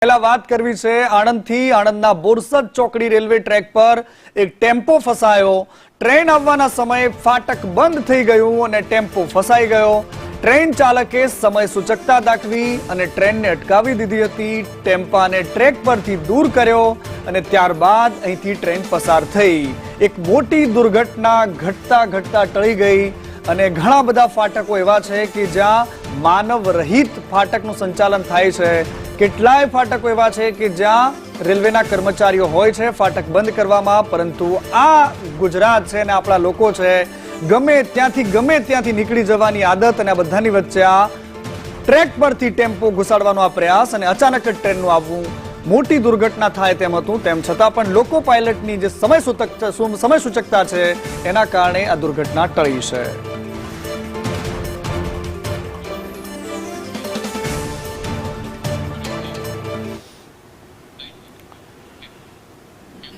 પહેલા વાત કરવી છે આણંદથી। આણંદના બોરસદ ચોકડી રેલવે ટ્રેક પર એક ટેમ્પો ફસાયો। ટ્રેન આવવાના સમયે ફાટક બંધ થઈ ગયું અને ટેમ્પો ફસાઈ ગયો। ટ્રેન ચાલકે સમય સૂચકતા દાખવી અને ટ્રેનને અટકાવી દીધી હતી। ટેમ્પાને ટ્રેક પરથી દૂર કર્યો અને ત્યારબાદ અહીંથી ટ્રેન પસાર થઈ। એક મોટી દુર્ઘટના ઘટતા ઘટતા ટળી ગઈ અને ઘણા બધા ફાટકો એવા છે કે જ્યાં માનવ રહિત ફાટકનું સંચાલન થાય છે। કેટલાય ફાટકો એવા છે કે જ્યાં રેલવેના કર્મચારીઓ હોય છે ફાટક બંધ કરવામાં, પરંતુ આ ગુજરાત છે અને આપણા લોકો છે ગમે ત્યાંથી નીકળી જવાની આદત અને આ બધાની વચ્ચે આ ટ્રેક પરથી ટેમ્પો ઘુસાડવાનો આ પ્રયાસ અને અચાનક જ ટ્રેનનું આવવું મોટી દુર્ઘટના થાય તેમ હતું। તેમ છતાં પણ લોકો પાયલટની જે સમય સૂચકતા છે એના કારણે આ દુર્ઘટના ટળી છે।